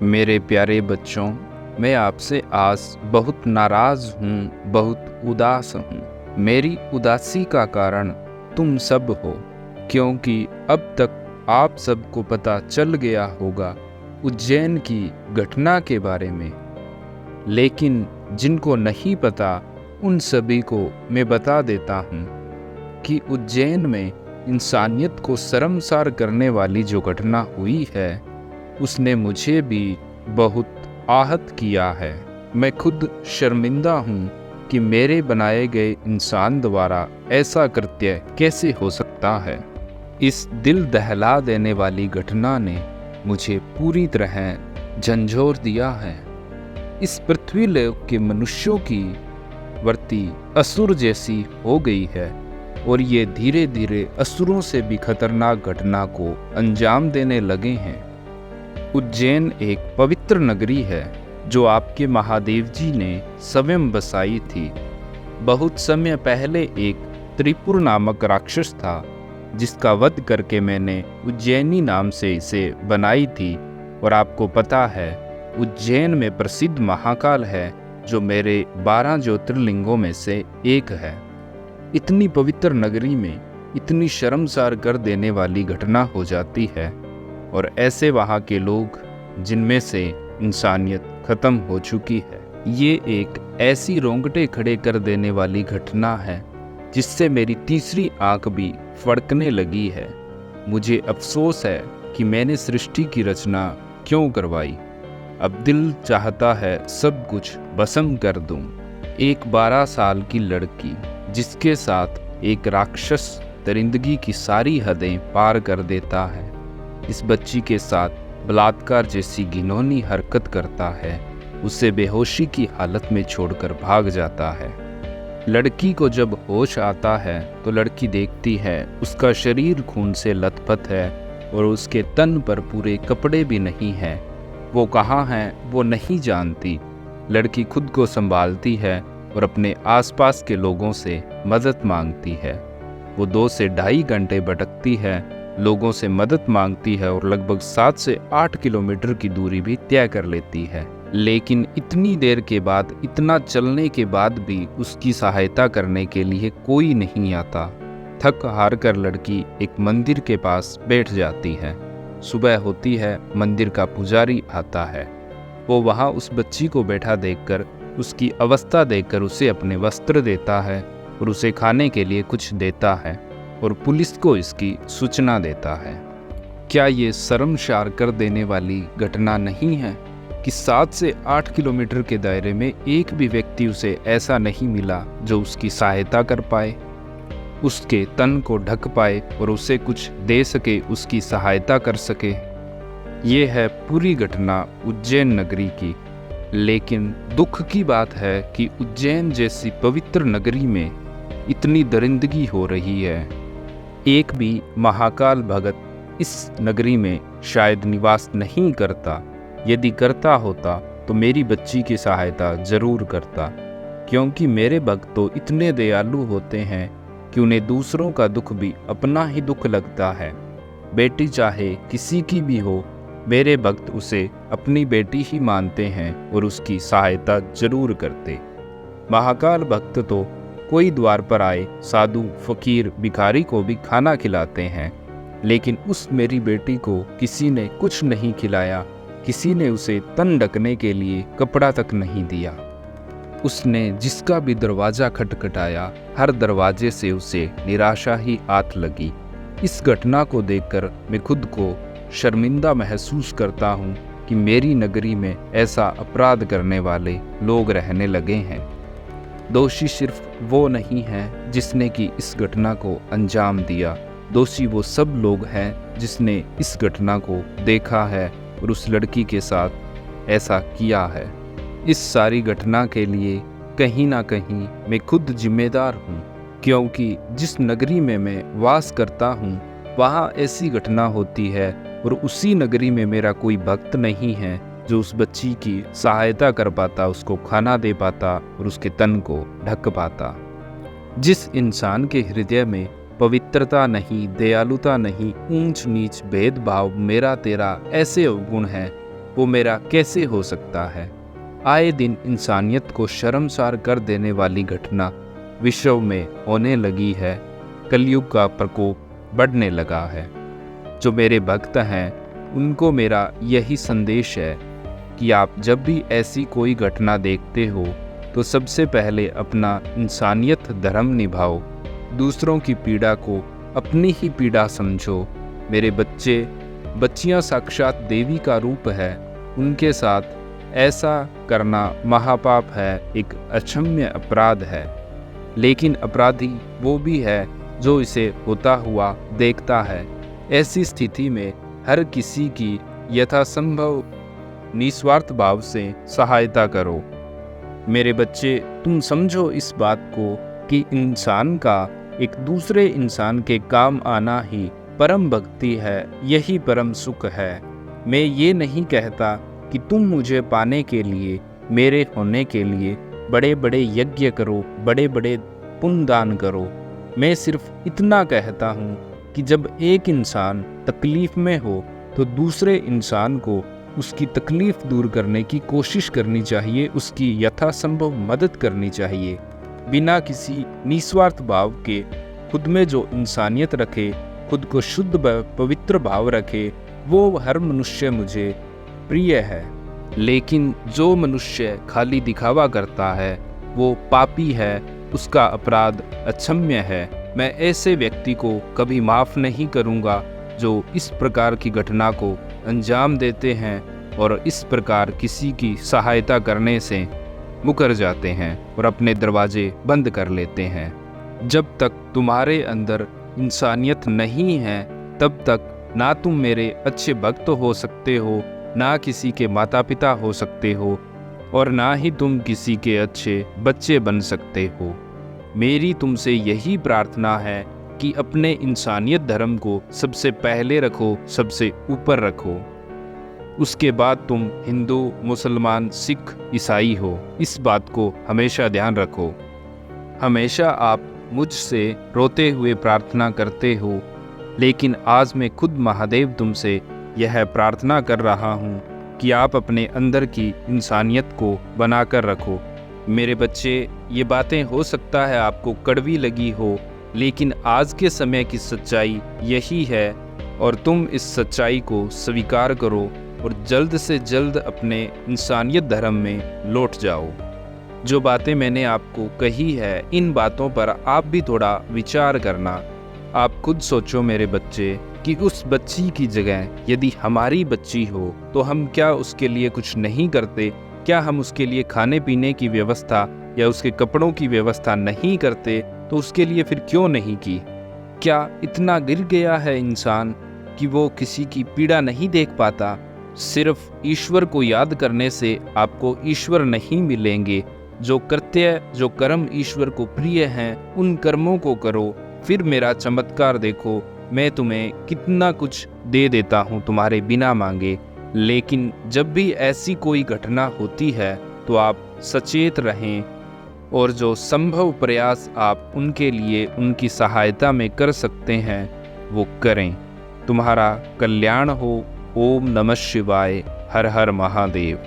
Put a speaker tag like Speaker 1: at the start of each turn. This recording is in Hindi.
Speaker 1: मेरे प्यारे बच्चों, मैं आपसे आज बहुत नाराज़ हूँ, बहुत उदास हूँ। मेरी उदासी का कारण तुम सब हो, क्योंकि अब तक आप सबको पता चल गया होगा उज्जैन की घटना के बारे में। लेकिन जिनको नहीं पता उन सभी को मैं बता देता हूँ कि उज्जैन में इंसानियत को शर्मसार करने वाली जो घटना हुई है उसने मुझे भी बहुत आहत किया है। मैं खुद शर्मिंदा हूँ कि मेरे बनाए गए इंसान द्वारा ऐसा कृत्य कैसे हो सकता है। इस दिल दहला देने वाली घटना ने मुझे पूरी तरह झंझोर दिया है। इस पृथ्वी लोक के मनुष्यों की वृत्ति असुर जैसी हो गई है और ये धीरे धीरे असुरों से भी खतरनाक घटना को अंजाम देने लगे हैं। उज्जैन एक पवित्र नगरी है जो आपके महादेव जी ने स्वयं बसाई थी। बहुत समय पहले एक त्रिपुर नामक राक्षस था जिसका वध करके मैंने उज्जैनी नाम से इसे बनाई थी। और आपको पता है उज्जैन में प्रसिद्ध महाकाल है जो मेरे 12 ज्योतिर्लिंगों में से एक है। इतनी पवित्र नगरी में इतनी शर्मसार कर देने वाली घटना हो जाती है और ऐसे वहाँ के लोग जिनमें से इंसानियत खत्म हो चुकी है। ये एक ऐसी रोंगटे खड़े कर देने वाली घटना है जिससे मेरी तीसरी आंख भी फड़कने लगी है। मुझे अफसोस है कि मैंने सृष्टि की रचना क्यों करवाई। अब दिल चाहता है सब कुछ भस्म कर दूं। एक 12 साल की लड़की जिसके साथ एक राक्षस दरिंदगी की सारी हदें पार कर देता है, इस बच्ची के साथ बलात्कार जैसी घिनौनी हरकत करता है, उसे बेहोशी की हालत में छोड़कर भाग जाता है। लड़की को जब होश आता है तो लड़की देखती है उसका शरीर खून से लथपथ है और उसके तन पर पूरे कपड़े भी नहीं हैं। वो कहाँ है वो नहीं जानती। लड़की खुद को संभालती है और अपने आसपास के लोगों से मदद मांगती है। वो 2 से ढाई घंटे भटकती है, लोगों से मदद मांगती है और लगभग 7 से 8 किलोमीटर की दूरी भी तय कर लेती है। लेकिन इतनी देर के बाद, इतना चलने के बाद भी उसकी सहायता करने के लिए कोई नहीं आता। थक हार कर लड़की एक मंदिर के पास बैठ जाती है। सुबह होती है, मंदिर का पुजारी आता है। वो वहाँ उस बच्ची को बैठा देखकर, उसकी अवस्था देखकर उसे अपने वस्त्र देता है और उसे खाने के लिए कुछ देता है और पुलिस को इसकी सूचना देता है। क्या ये शर्मसार कर देने वाली घटना नहीं है कि 7 से 8 किलोमीटर के दायरे में एक भी व्यक्ति उसे ऐसा नहीं मिला जो उसकी सहायता कर पाए, उसके तन को ढक पाए और उसे कुछ दे सके, उसकी सहायता कर सके। ये है पूरी घटना उज्जैन नगरी की। लेकिन दुख की बात है कि उज्जैन जैसी पवित्र नगरी में इतनी दरिंदगी हो रही है। एक भी महाकाल भगत इस नगरी में शायद निवास नहीं करता। यदि करता होता तो मेरी बच्ची की सहायता जरूर करता, क्योंकि मेरे भक्त तो इतने दयालु होते हैं कि उन्हें दूसरों का दुख भी अपना ही दुख लगता है। बेटी चाहे किसी की भी हो, मेरे भक्त उसे अपनी बेटी ही मानते हैं और उसकी सहायता जरूर करते। महाकाल भक्त तो कोई द्वार पर आए साधु, फकीर, भिखारी को भी खाना खिलाते हैं, लेकिन उस मेरी बेटी को किसी ने कुछ नहीं खिलाया, किसी ने उसे तन ढकने के लिए कपड़ा तक नहीं दिया। उसने जिसका भी दरवाज़ा खटखटाया, हर दरवाजे से उसे निराशा ही आत लगी। इस घटना को देखकर मैं खुद को शर्मिंदा महसूस करता हूँ कि मेरी नगरी में ऐसा अपराध करने वाले लोग रहने लगे हैं। दोषी सिर्फ वो नहीं है जिसने कि इस घटना को अंजाम दिया, दोषी वो सब लोग हैं जिसने इस घटना को देखा है और उस लड़की के साथ ऐसा किया है। इस सारी घटना के लिए कहीं ना कहीं मैं खुद जिम्मेदार हूँ, क्योंकि जिस नगरी में मैं वास करता हूँ वहाँ ऐसी घटना होती है और उसी नगरी में मेरा कोई भक्त नहीं है जो उस बच्ची की सहायता कर पाता, उसको खाना दे पाता और उसके तन को ढक पाता। जिस इंसान के हृदय में पवित्रता नहीं, दयालुता नहीं, ऊंच नीच, भेदभाव, मेरा तेरा ऐसे अवगुण हैं, वो मेरा कैसे हो सकता है। आए दिन इंसानियत को शर्मसार कर देने वाली घटना विश्व में होने लगी है। कलयुग का प्रकोप बढ़ने लगा है। जो मेरे भक्त हैं उनको मेरा यही संदेश है कि आप जब भी ऐसी कोई घटना देखते हो तो सबसे पहले अपना इंसानियत धर्म निभाओ, दूसरों की पीड़ा को अपनी ही पीड़ा समझो। मेरे बच्चे बच्चियां साक्षात देवी का रूप है, उनके साथ ऐसा करना महापाप है, एक अक्षम्य अपराध है। लेकिन अपराधी वो भी है जो इसे होता हुआ देखता है। ऐसी स्थिति में हर किसी की यथासंभव निस्वार्थ भाव से सहायता करो। मेरे बच्चे, तुम समझो इस बात को कि इंसान का एक दूसरे इंसान के काम आना ही परम भक्ति है, यही परम सुख है। मैं ये नहीं कहता कि तुम मुझे पाने के लिए, मेरे होने के लिए बड़े बड़े यज्ञ करो, बड़े बड़े पुण्य दान करो। मैं सिर्फ इतना कहता हूँ कि जब एक इंसान तकलीफ़ में हो तो दूसरे इंसान को उसकी तकलीफ़ दूर करने की कोशिश करनी चाहिए, उसकी यथासंभव मदद करनी चाहिए। बिना किसी निस्वार्थ भाव के खुद में जो इंसानियत रखे, खुद को शुद्ध व पवित्र भाव रखे, वो हर मनुष्य मुझे प्रिय है। लेकिन जो मनुष्य खाली दिखावा करता है वो पापी है, उसका अपराध अक्षम्य है। मैं ऐसे व्यक्ति को कभी माफ़ नहीं करूँगा जो इस प्रकार की घटना को अंजाम देते हैं और इस प्रकार किसी की सहायता करने से मुकर जाते हैं और अपने दरवाजे बंद कर लेते हैं। जब तक तुम्हारे अंदर इंसानियत नहीं है तब तक ना तुम मेरे अच्छे भक्त हो सकते हो, ना किसी के माता पिता हो सकते हो और ना ही तुम किसी के अच्छे बच्चे बन सकते हो। मेरी तुमसे यही प्रार्थना है कि अपने इंसानियत धर्म को सबसे पहले रखो, सबसे ऊपर रखो। उसके बाद तुम हिंदू, मुसलमान, सिख, ईसाई हो, इस बात को हमेशा ध्यान रखो। हमेशा आप मुझसे रोते हुए प्रार्थना करते हो, लेकिन आज मैं खुद महादेव तुमसे यह प्रार्थना कर रहा हूँ कि आप अपने अंदर की इंसानियत को बनाकर रखो। मेरे बच्चे, ये बातें हो सकता है आपको कड़वी लगी हो, लेकिन आज के समय की सच्चाई यही है और तुम इस सच्चाई को स्वीकार करो और जल्द से जल्द अपने इंसानियत धर्म में लौट जाओ। जो बातें मैंने आपको कही है, इन बातों पर आप भी थोड़ा विचार करना। आप खुद सोचो मेरे बच्चे कि उस बच्ची की जगह यदि हमारी बच्ची हो तो हम क्या उसके लिए कुछ नहीं करते? क्या हम उसके लिए खाने पीने की व्यवस्था या उसके कपड़ों की व्यवस्था नहीं करते? तो उसके लिए फिर क्यों नहीं की? क्या इतना गिर गया है इंसान कि वो किसी की पीड़ा नहीं देख पाता? सिर्फ ईश्वर को याद करने से आपको ईश्वर नहीं मिलेंगे। जो कृत्य, जो कर्म ईश्वर को प्रिय हैं, उन कर्मों को करो, फिर मेरा चमत्कार देखो। मैं तुम्हें कितना कुछ दे देता हूँ तुम्हारे बिना मांगे। लेकिन जब भी ऐसी कोई घटना होती है तो आप सचेत रहें और जो संभव प्रयास आप उनके लिए, उनकी सहायता में कर सकते हैं वो करें। तुम्हारा कल्याण हो। ओम नमः शिवाय। हर हर महादेव।